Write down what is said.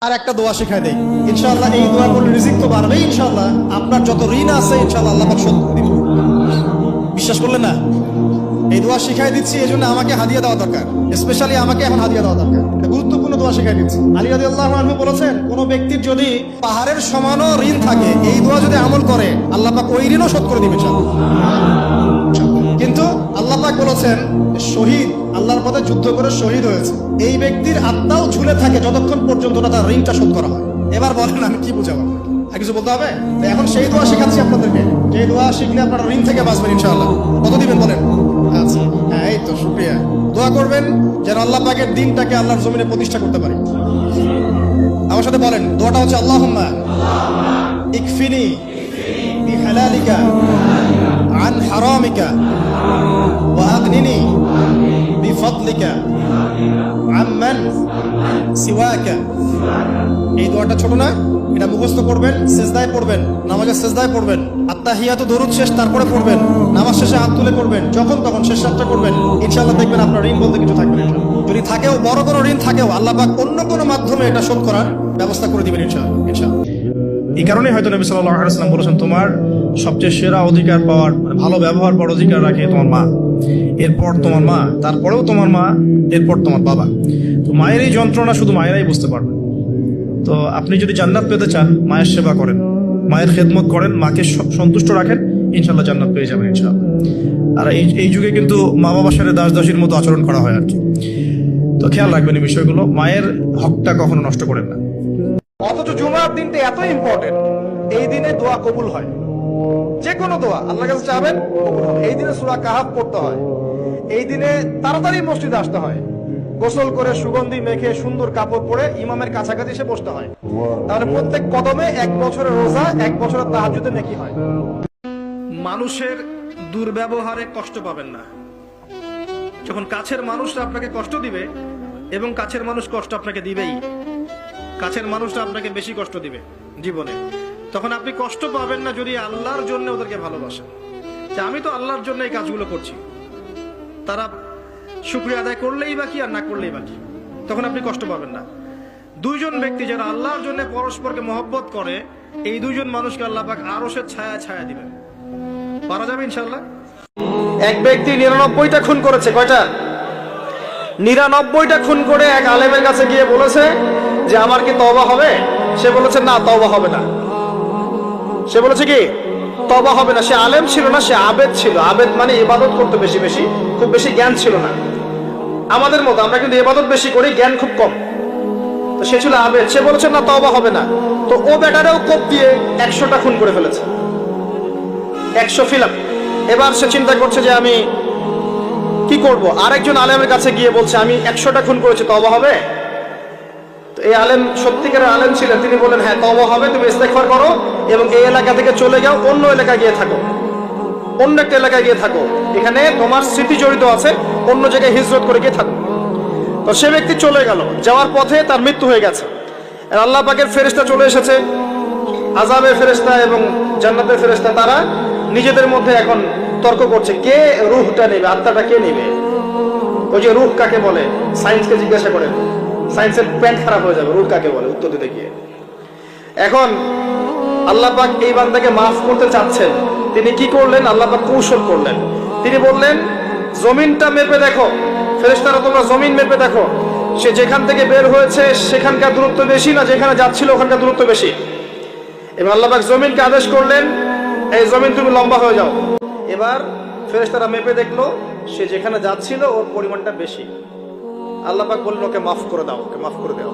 আর একটা দোয়া শিখাই দেই, ইনশাআল্লাহ এই দোয়া করলে রিজিক তো বাড়বে ইনশাআল্লাহ। আপনার যত ঋণ আছে ইনশাআল্লাহ আল্লাহ পাক শোধ করে দিবেন। বিশ্বাস করলেন না? এই দোয়া শিখাই দিচ্ছি, এই জন্য আমাকে হাদিয়া দেওয়া দরকার, স্পেশালি আমাকে এখন হাদিয়া দেওয়া দরকার। গুরুত্বপূর্ণ দোয়া শিখাই দিচ্ছি। আলী রাদিয়াল্লাহু আনহু বলেছেন, কোন ব্যক্তির যদি পাহাড়ের সমানও ঋণ থাকে, এই দোয়া যদি আমল করে আল্লাহ পাক ওই ঋণও শোধ করে দিবেন ইনশাআল্লাহ। কিন্তু আল্লাহ পাক বলেছেন, শহীদ আল্লাহর পথে যুদ্ধ করে শহীদ হয়েছে, এই ব্যক্তির আত্মাও ঝুলে থাকে যতক্ষণ পর্যন্ত না তার ঋণটা শোধ করা হয়। এবার বলেন আমি কি বুঝাবো? আর কিছু বলতে হবে? এখন সেই দোয়া শেখাচ্ছি আপনাদেরকে, যে দোয়া শিখলে আপনারা ঋণ থেকে বাঁচবেন ইনশাআল্লাহ। কত দিবেন বলেন? আচ্ছা, হ্যাঁ, এই তো শুকরিয়া। দোয়া করবেন যেন আল্লাহ পাকের দিনটাকে আল্লাহর জমিনে প্রতিষ্ঠা করতে পারি। আমার সাথে বলেন, দোয়াটা হচ্ছে আল্লাহুম্মা ইকফিনি বিহালালিকা আন হারামিকা ওয়া আগনিনি বিফদলিকা আম্মান সিওয়াকা। এই দোয়াটা ছোট না, এটা মুখস্থ করবেন, সেজদায় পড়বেন, নামাজের সেজদায় পড়বেন, আত্তাহিয়াতু দরুদ শেষ তারপরে পড়বেন, নামাজ শেষে হাত তুলে পড়বেন, যখন তখন শেষ রাতটা করবেন, ইনশাআল্লাহ দেখবেন আপনার ঋণ বলতে কিছু থাকবে না। যদি থাকেও, বড় কোনো ঋণ থাকেও, আল্লাহ পাক অন্য কোনো মাধ্যমে এটা শোধ করার ব্যবস্থা করে দিবেন ইনশাআল্লাহ। এই কারণে হয়তো নবী সাল্লাল্লাহু আলাইহি ওয়াসাল্লাম বলেছেন, তোমার সবচেয়ে সেরা অধিকার পাওয়ার, ভালো ব্যবহার পাওয়ার অধিকার রাখে তোমার মা, এরপর তোমার মা, তারপরেও তোমার মা, এরপর তোমার বাবা। তো মায়ের এই যন্ত্রণা শুধু মায়েরাই বুঝতে পারবে। তো আপনি যদি জান্নাত পেতে চান, মায়ের সেবা করেন, মায়ের খেদমত করেন, মাকে সন্তুষ্ট রাখেন, ইনশাল্লাহ জান্নাত পেয়ে যাবেন ইনশাআল্লাহ। আর এই যুগে কিন্তু মা বাবার সাথে দাস দাসীর মতো আচরণ করা হয় আর কি। তো খেয়াল রাখবেন এই বিষয়গুলো, মায়ের হকটা কখনো নষ্ট করেন না। অথচ জুমার দিনটা এত ইম্পর্টেন্ট, এই দিনে দোয়া কবুল হয়। যে কোনো দোয়া আল্লাহর কাছে চাবেন, কবুল হবে। এই দিনে সূরা কাহাফ পড়তে হয়, এই দিনে তাড়াতাড়ি মসজিদে আসতে হয়, গোসল করে সুগন্ধি মেখে সুন্দর কাপড় পরে ইমামের কাছাকাছি এসে বসতে হয়। তাহলে প্রত্যেক কদমে 1 বছরের রোজা, 1 বছরের তাহাজ্জুদের নেকি হয়। মানুষের দুর্ব্যবহারে কষ্ট পাবেন না। যখন কাছের মানুষরা আপনাকে কষ্ট দিবে, এবং কাছের মানুষ কষ্ট আপনাকে দিবেই, কাছের মানুষরা আপনাকে বেশি কষ্ট দিবে জীবনে, তখন আপনি কষ্ট পাবেন না যদি আল্লাহর জন্য ওদেরকে ভালোবাসেন, যে আমি তো আল্লাহর জন্য এই কাজগুলো করছি, তারা শুকরিয়া আদায় করলেই বাকি আর না করলেই বাকি, তখন আপনি কষ্ট পাবেন না। দুইজন ব্যক্তি যারা আল্লাহর জন্য পরস্পরকে মহব্বত করে, এই দুইজন মানুষকে আল্লাহ পাক আরশের ছায়া ছায়া দিবেন। পারা যাবে ইনশাআল্লাহ। এক ব্যক্তি 99টা খুন করেছে। কয়টা? 99টা খুন করে এক আলেমের কাছে গিয়ে বলেছে যে আমার কি তওবা হবে? সে বলেছে না, তওবা হবে না। সে বলেছে কি তওবা হবে না। সে আলেম ছিল না, সে আবেদ ছিল। আবেদ মানে ইবাদত করতে বেশি বেশি, খুব বেশি জ্ঞান ছিল না। আমাদের মতো আমরা কিন্তু ইবাদত বেশি করি, জ্ঞান খুব কম। তো সে ছিল আবেদ, সে বলেছে না, তওবা হবে না। তো ও বেটারেও কোপ দিয়ে 100টা খুন করে ফেলেছে, 100 ফিলাপ। এবার সে চিন্তা করছে যে আমি কি করব। আরেকজন আলেমের কাছে গিয়ে বলছে আমি 100টা খুন করেছি, তওবা হবে? তো এই আলেম সত্যিকারের আলেম ছিলেন, তিনি বলেন হ্যাঁ তওবা হবে, তুমি ইস্তেগফার করো এবং এই এলাকা থেকে চলে যাও, অন্য এলাকায় গিয়ে থাকো, অন্য একটা এলাকায় গিয়ে থাকো, এখানে তোমার স্মৃতি জড়িত আছে, অন্য জায়গায় হিজরত করে গিয়ে থাকো। তো সে ব্যক্তি চলে গেল, যাওয়ার পথে তার মৃত্যু হয়ে গেছে। আর আল্লাহ পাকের ফেরেশতা চলে এসেছে, আযাবের ফেরেশতা এবং জান্নাতের ফেরেশতা, তারা নিজেদের মধ্যে এখন তর্ক করছে কে রূহটা নেবে, আত্মাটা কে নেবে। ওই যে রূহ কাকে বলে, সায়েন্সকে জিজ্ঞাসা করেন, সায়েন্সের প্যান্ট খারাপ হয়ে যাবে, রূহ কাকে বলে উত্তর দিতে গিয়ে। এখন আল্লাহ পাক এই বান্দাকে মাফ করতে চাচ্ছেন, তিনি কি করলেন? আল্লাহ পাক কৌশল করলেন। তিনি বললেন জমিনটা মেপে দেখো, ফেরেশতারা তোমরা জমিন মেপে দেখো, সে যেখান থেকে বের হয়েছে সেখানকার দূরত্ব বেশি না যেখানে যাচ্ছিল ওখানকার দূরত্ব বেশি। এবার আল্লাহ পাক জমিনকে আদেশ করলেন, এই জমিন তুমি লম্বা হয়ে যাও। এবার ফেরেশতারা মেপে দেখলো সে যেখানে যাচ্ছিল ওর পরিমাণটা বেশি। আল্লাহ পাক বললেন ওকে মাফ করে দাও, ওকে মাফ করে দাও।